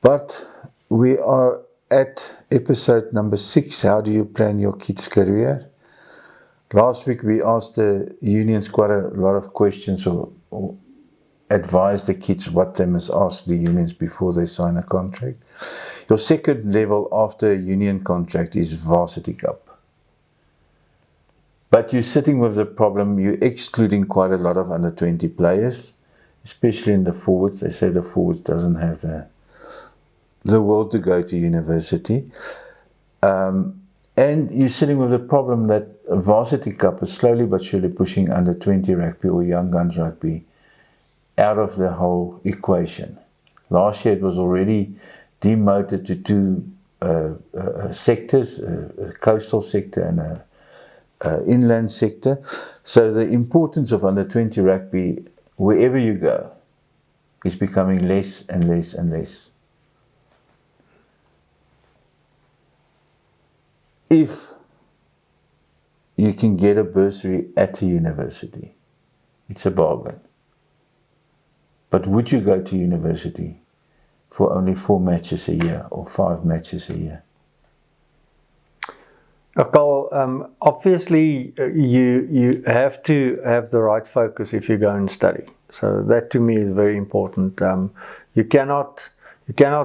But we are at episode number 6. How do you plan your kids' career? Last week we asked the unions quite a lot of questions or advised the kids what they must ask the unions before they sign a contract. Your second level after a union contract is Varsity Cup. But you're sitting with the problem, you're excluding quite a lot of under 20 players, especially in the forwards. They say the forwards doesn't have the will to go to university. And you're sitting with the problem that Varsity Cup is slowly but surely pushing under 20 rugby or young guns rugby out of the whole equation. Last year it was already demoted to two sectors, a coastal sector and a inland sector. So the importance of under 20 rugby, wherever you go, is becoming less and less and less. If you can get a bursary at a university, it's a bargain. But would you go to university for only 4 matches a year or 5 matches a year? Carl, obviously you have to have the right focus if you go and study. So that to me is very important. You cannot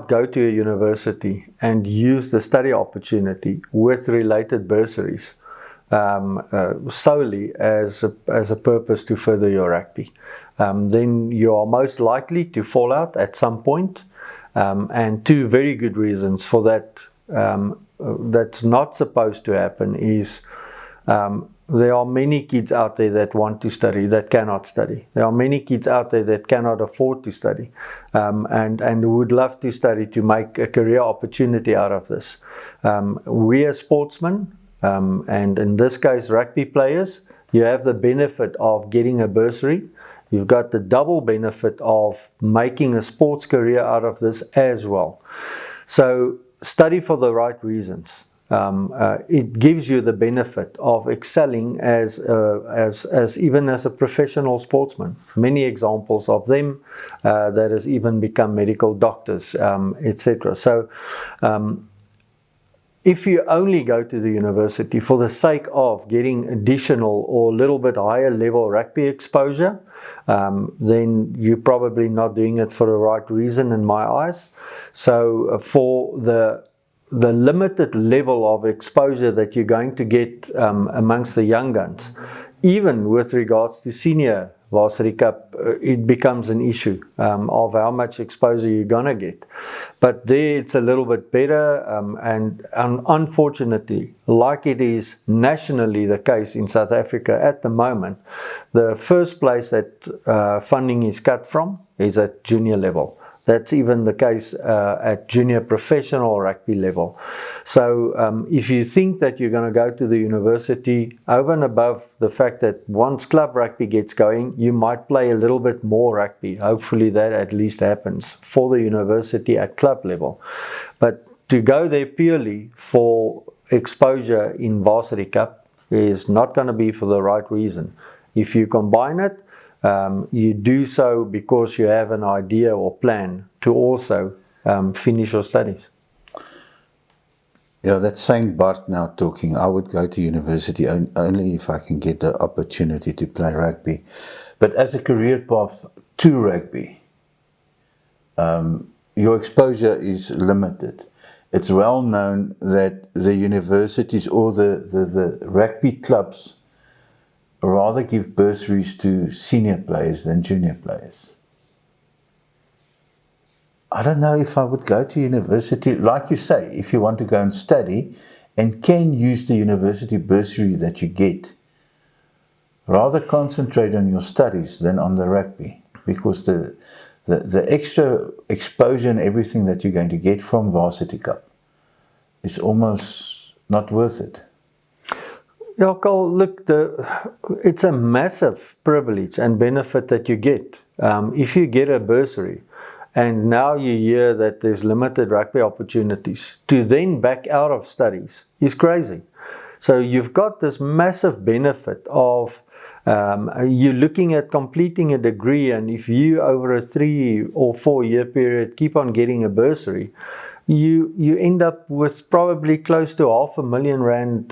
go to a university and use the study opportunity with related bursaries solely as a purpose to further your rugby. Then you are most likely to fall out at some point. And two very good reasons for that that's not supposed to happen is there are many kids out there that want to study that cannot study. There are many kids out there that cannot afford to study and would love to study to make a career opportunity out of this. We as sportsmen, and in this case rugby players, you have the benefit of getting a bursary. You've got the double benefit of making a sports career out of this as well. So study for the right reasons. It gives you the benefit of excelling as even as a professional sportsman. Many examples of them that has even become medical doctors, etc. So if you only go to the university for the sake of getting additional or a little bit higher level rugby exposure, then you're probably not doing it for the right reason in my eyes. So for the limited level of exposure that you're going to get amongst the young guns, even with regards to senior Varsity Cup, it becomes an issue of how much exposure you're going to get. But there it's a little bit better, and unfortunately, like it is nationally the case in South Africa at the moment, the first place that funding is cut from is at junior level. That's even the case at junior professional rugby level. So if you think that you're going to go to the university, over and above the fact that once club rugby gets going, you might play a little bit more rugby. Hopefully that at least happens for the university at club level. But to go there purely for exposure in Varsity Cup is not going to be for the right reason. If you combine it, you do so because you have an idea or plan to also finish your studies. Yeah, that's Saint Bart now talking. I would go to university only if I can get the opportunity to play rugby. But as a career path to rugby, your exposure is limited. it's well known that the universities or the rugby clubs rather give bursaries to senior players than junior players. I don't know if I would go to university, like you say, if you want to go and study and can use the university bursary that you get. Rather concentrate on your studies than on the rugby, because the extra exposure and everything that you're going to get from Varsity Cup is almost not worth it. Yeah, Carl, look, it's a massive privilege and benefit that you get. If you get a bursary, and now you hear that there's limited rugby opportunities, to then back out of studies is crazy. So you've got this massive benefit of you're looking at completing a degree, and if you over a 3 or 4 year period keep on getting a bursary, you end up with probably close to R500,000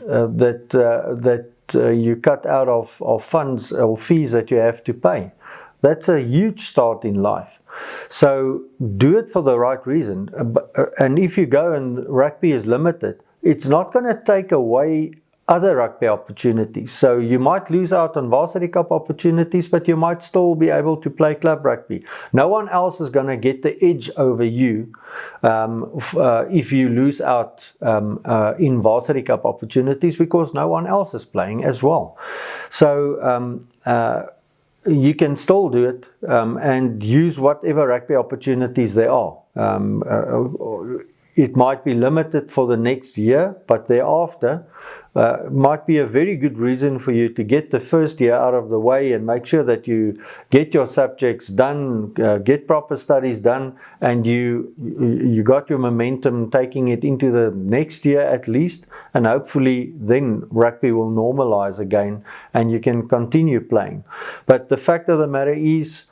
that you cut out of funds or fees that you have to pay. That's a huge start in life. So do it for the right reason. And if you go and rugby is limited, it's not going to take away other rugby opportunities. So you might lose out on Varsity Cup opportunities, but you might still be able to play club rugby. No one else is going to get the edge over you if you lose out in Varsity Cup opportunities, because no one else is playing as well. So you can still do it and use whatever rugby opportunities there are. It might be limited for the next year, but thereafter might be a very good reason for you to get the first year out of the way and make sure that you get your subjects done, get proper studies done, and you got your momentum taking it into the next year at least, and hopefully then rugby will normalize again and you can continue playing. But the fact of the matter is,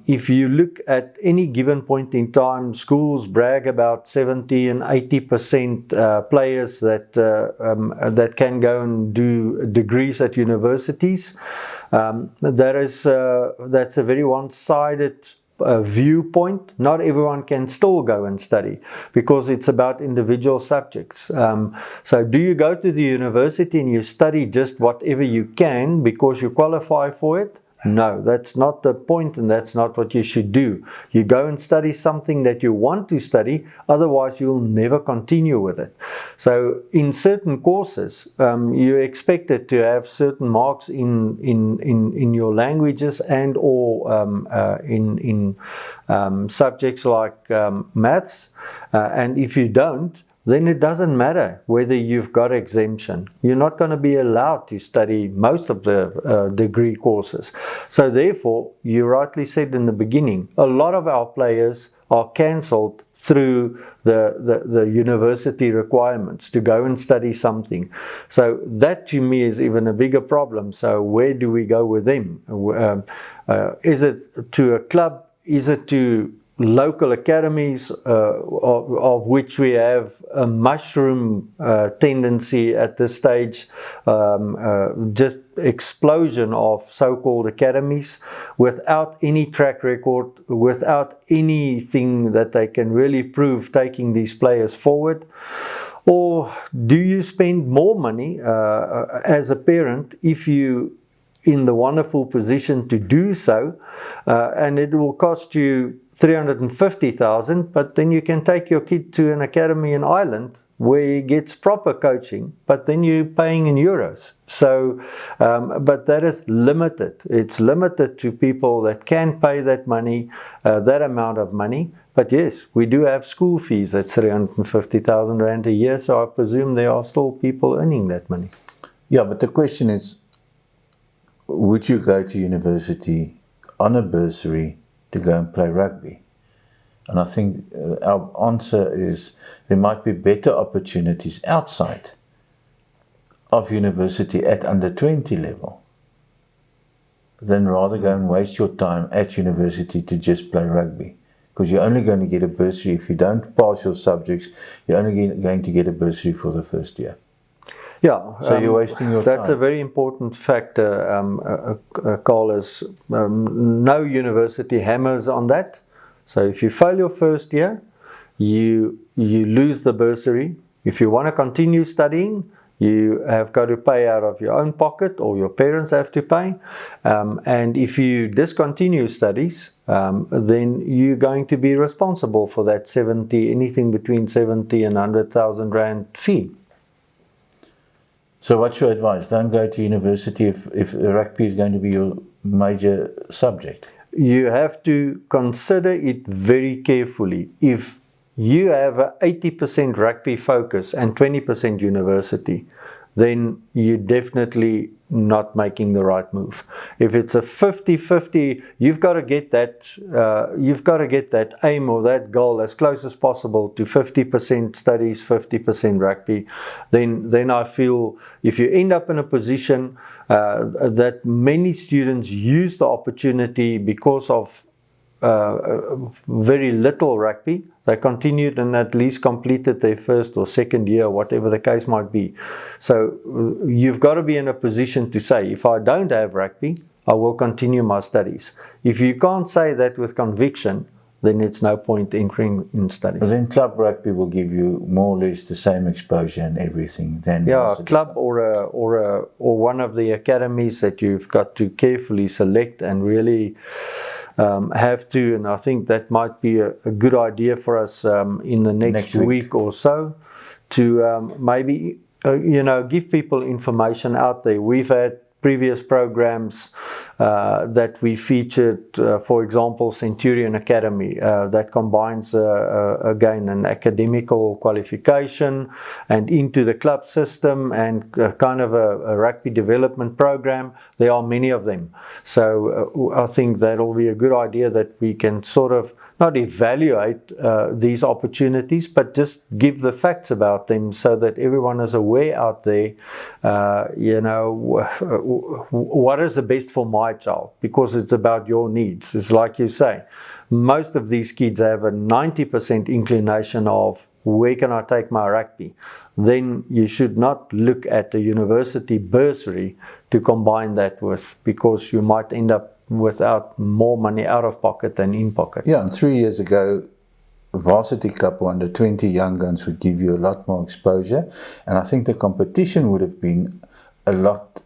if you look at any given point in time, schools brag about 70 and 80% players that can go and do degrees at universities. That's a very one-sided viewpoint. Not everyone can still go and study because it's about individual subjects. So do you go to the university and you study just whatever you can because you qualify for it? No, that's not the point, and that's not what you should do. You go and study something that you want to study, otherwise you'll never continue with it. So in certain courses, you're expected to have certain marks in your languages and or in subjects like maths, and if you don't, then it doesn't matter whether you've got exemption. You're not going to be allowed to study most of the degree courses. So therefore, you rightly said in the beginning, a lot of our players are cancelled through the university requirements to go and study something. So that to me is even a bigger problem. So where do we go with them? Is it to a club? Is it to local academies, of which we have a mushroom tendency at this stage, just explosion of so-called academies without any track record, without anything that they can really prove taking these players forward? Or do you spend more money as a parent if you in the wonderful position to do so, and it will cost you 350,000, but then you can take your kid to an academy in Ireland where he gets proper coaching, but then you're paying in euros. So, but that is limited. It's limited to people that can pay that money, that amount of money. But yes, we do have school fees at 350,000 Rand a year, so I presume there are still people earning that money. Yeah, but the question is, would you go to university on a bursary to go and play rugby? And I think our answer is there might be better opportunities outside of university at under 20 level than rather go and waste your time at university to just play rugby, because you're only going to get a bursary. If you don't pass your subjects, you're only going to get a bursary for the first year. Yeah, so you're wasting your time. That's a very important factor, Carl, is no university hammers on that. So if you fail your first year, you lose the bursary. If you want to continue studying, you have got to pay out of your own pocket, or your parents have to pay. And if you discontinue studies, then you're going to be responsible for that anything between 70 and 100,000 Rand fee. So what's your advice? Don't go to university if rugby is going to be your major subject. You have to consider it very carefully. If you have a 80% rugby focus and 20% university, then you're definitely not making the right move. If it's a 50-50, you've got to get that aim or that goal as close as possible to 50% studies, 50% rugby. Then I feel if you end up in a position that many students use the opportunity because of very little rugby, they continued and at least completed their first or second year, whatever the case might be. So you've got to be in a position to say, if I don't have rugby, I will continue my studies. If you can't say that with conviction, then it's no point entering in studies. Then club rugby will give you more or less the same exposure and everything than club or one of the academies that you've got to carefully select and really have to, and I think that might be a good idea for us in the next week or so, to maybe give people information out there. We've had previous programs that we featured, for example, Centurion Academy, that combines again an academical qualification and into the club system and kind of a rugby development program. There are many of them. So I think that'll be a good idea, that we can sort of not evaluate these opportunities, but just give the facts about them so that everyone is aware out there, what is the best for my child, because it's about your needs. It's like you say, most of these kids have a 90% inclination of where can I take my rugby. Then you should not look at the university bursary to combine that with, because you might end up without more money out of pocket than in pocket. Yeah, and 3 years ago, Varsity Cup under 20 young guns would give you a lot more exposure, and I think the competition would have been a lot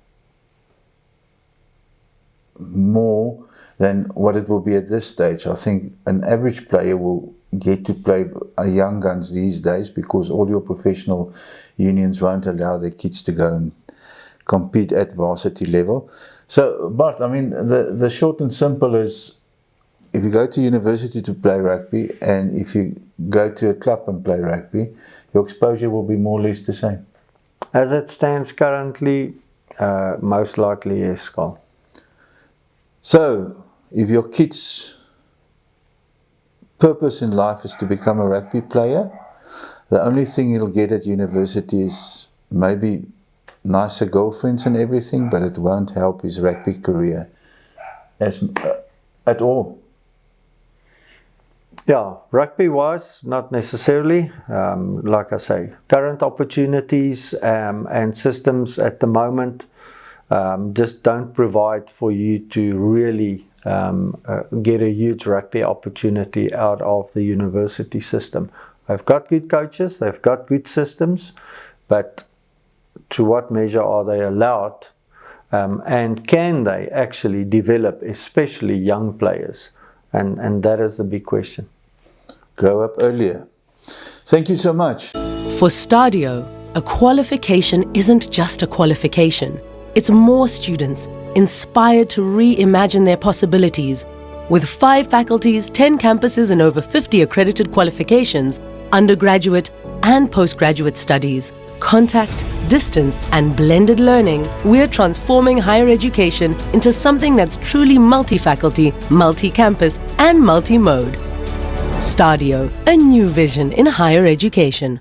more than what it will be at this stage. I think an average player will get to play young guns these days because all your professional unions won't allow their kids to go and compete at varsity level. So, Bart, I mean, the short and simple is, if you go to university to play rugby and if you go to a club and play rugby, your exposure will be more or less the same. As it stands currently, most likely yes, Carl. So, if your kid's purpose in life is to become a rugby player, the only thing he'll get at university is maybe nicer girlfriends and everything, but it won't help his rugby career at all. Yeah, rugby-wise, not necessarily. Like I say, current opportunities and systems at the moment just don't provide for you to really get a huge rugby opportunity out of the university system. They've got good coaches, they've got good systems, but to what measure are they allowed, and can they actually develop, especially young players? And that is the big question. Grow up earlier. Thank you so much. For Stadio, a qualification isn't just a qualification. It's more students inspired to reimagine their possibilities. With 5 faculties, 10 campuses and over 50 accredited qualifications, undergraduate and postgraduate studies, contact, distance and blended learning, we're transforming higher education into something that's truly multi-faculty, multi-campus and multi-mode. Stadio, a new vision in higher education.